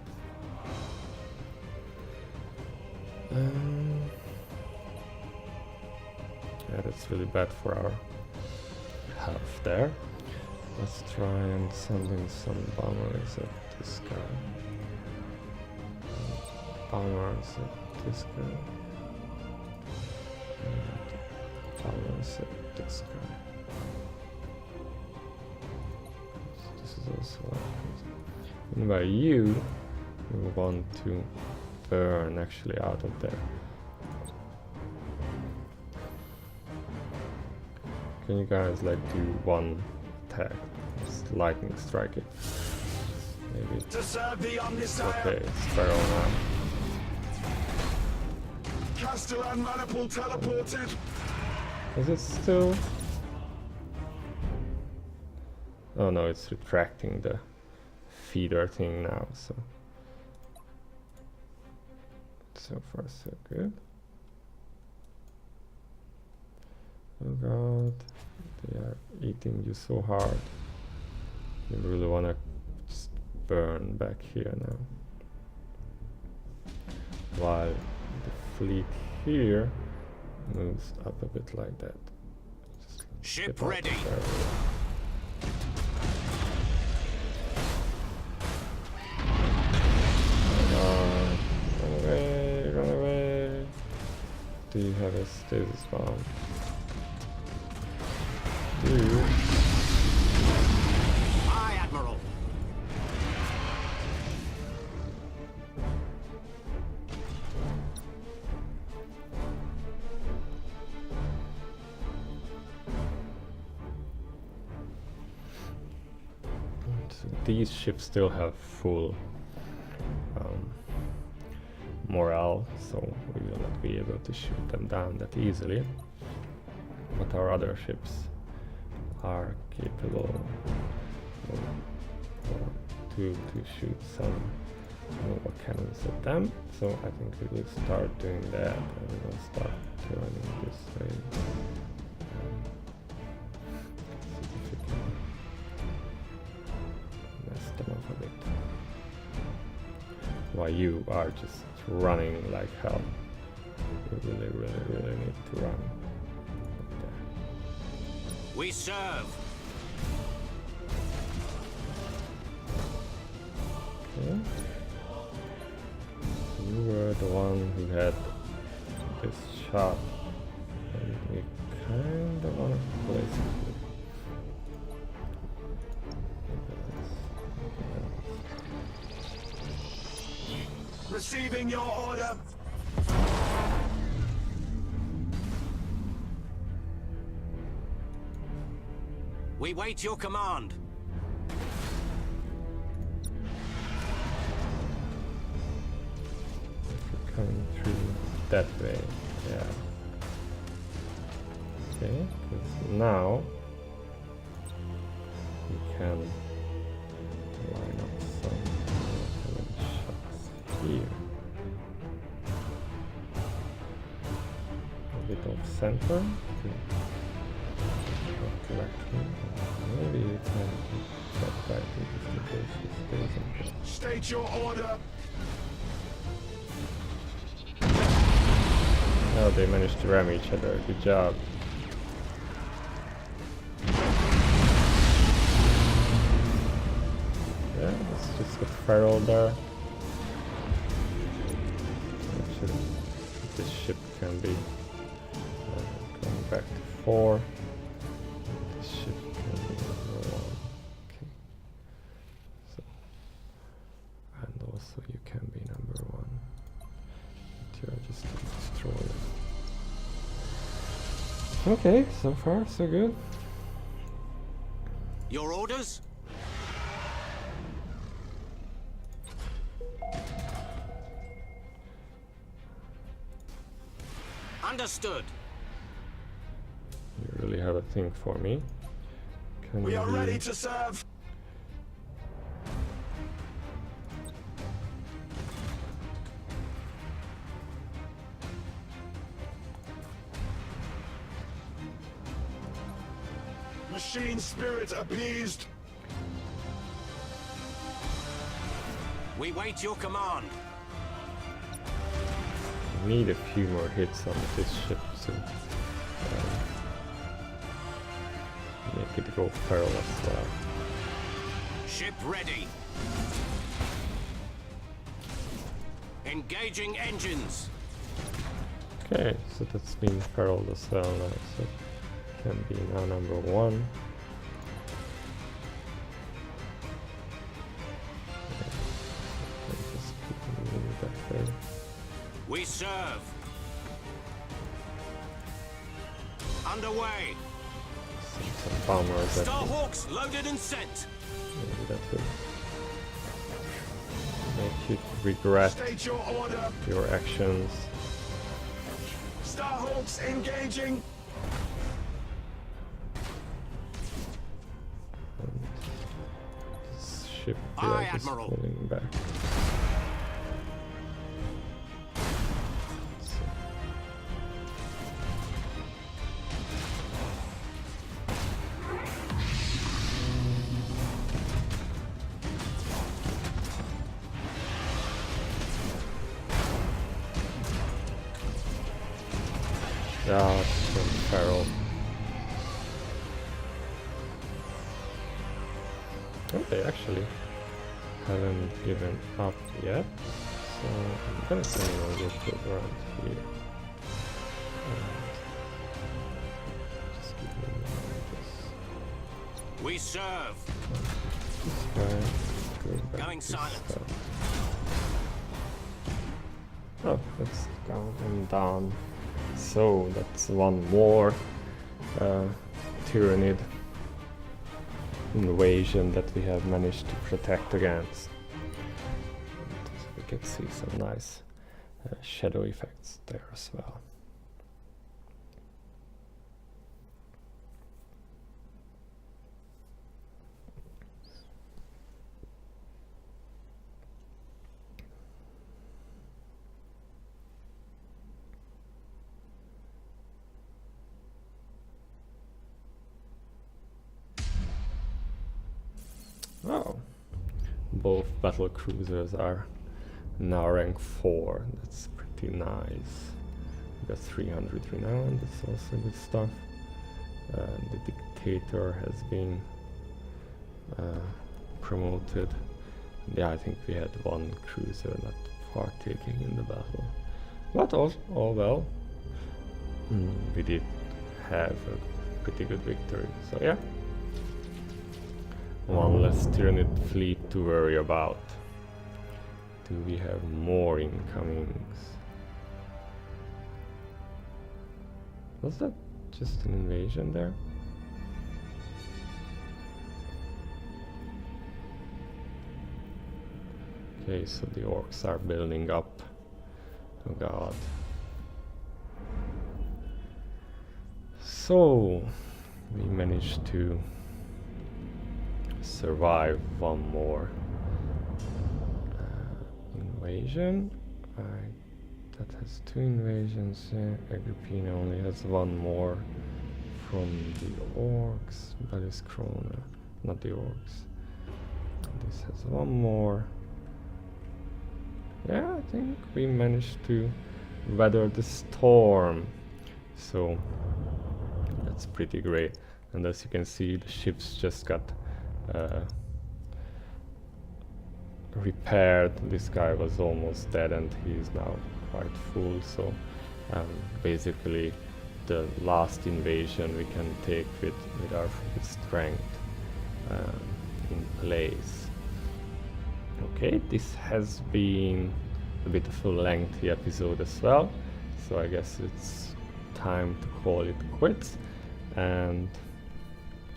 Yeah, that's really bad for our health there. Let's try and send in some bombers at this guy. Bombers at this guy. And bombers at this guy. This is also and by you, we want to burn actually out of there. Can you guys like do one attack? Just lightning strike it. Maybe. To serve the Omniscient. Okay, it's feral now. Castellan maniple teleported. Is it still? Oh no, it's retracting the feeder thing now, so far so good. Oh god, they are eating you so hard. You really wanna just burn back here now. While the fleet here moves up a bit like that. Just Ship get out ready. there. Run away. Do you have a stasis bomb? Do you? Aye, Admiral. So these ships still have full morale, so we will not be able to shoot them down that easily. But our other ships are capable to shoot some Nova cannons at them. So I think we will start doing that, and we will start turning this way. Let's see if we can a bit. While you are just running like hell. You really need to run. We serve. Okay. You were the one who had this shot, and we kind of want to place it. Receiving your order. We wait your command. Coming through that way, yeah. Okay, because now we can line up some shots here. A bit of center. Correctly. Maybe you can check right in case he stays in place. State your order. Oh, they managed to ram each other. Good job. Yeah, let's just get Feral there. Actually, this ship can be going back to 4. This ship can be number 1. Okay. So, and also you can be number 1. But you're just a destroyer. Okay, so far so good. Your orders? Understood. You really have a thing for me. Can We are you- ready to serve. Machine spirit appeased. We wait your command. need a few more hits on this ship to make it go feral as well. Ship ready. Engaging engines. Okay, so that's been feral as well now, so can be now number 1. Just keep moving that way. We serve. Underway. Send some bombers that will, Starhawks loaded and sent. maybe that will make you regret State your order. your actions. Starhawks engaging. And this ship Aye, here is Admiral. pulling back. So, yeah, it's from feral. Oh, they actually haven't given up yet, so I'm gonna say we'll just go around here. And just keep in mind this We serve. guy, go back Going to silent. stuff. Oh, let's count them down. So that's one more Tyrannid invasion that we have managed to protect against. And we can see some nice shadow effects there as well. Oh, both battle cruisers are now rank 4. That's pretty nice. We got 300 renown, that's also good stuff. The dictator has been promoted. Yeah, I think we had one cruiser not partaking in the battle. But all well. We did have a pretty good victory, so yeah. One less Tyranid fleet to worry about. Do we have more incomings? Was that just an invasion there? Okay, so the orcs are building up. Oh god. So, we managed to survive one more invasion. That has 2 invasions. Agrippina only has 1 more from the orcs. Baliskrona, not the orcs. This has 1 more. Yeah, I think we managed to weather the storm. So that's pretty great. And as you can see, the ships just got repaired. This guy was almost dead and he's now quite full, so basically the last invasion we can take with our strength in place. Okay, this has been a bit of a lengthy episode as well, so I guess it's time to call it quits, and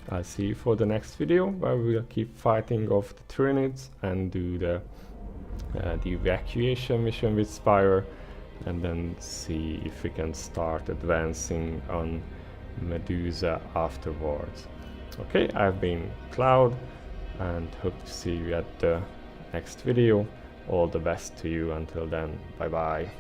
I'll see you for the next video where we'll keep fighting off the Tyranids and do the evacuation mission with Spire, and then see if we can start advancing on Medusa afterwards. Okay, I've been Cloud and hope to see you at the next video. All the best to you until then. Bye bye.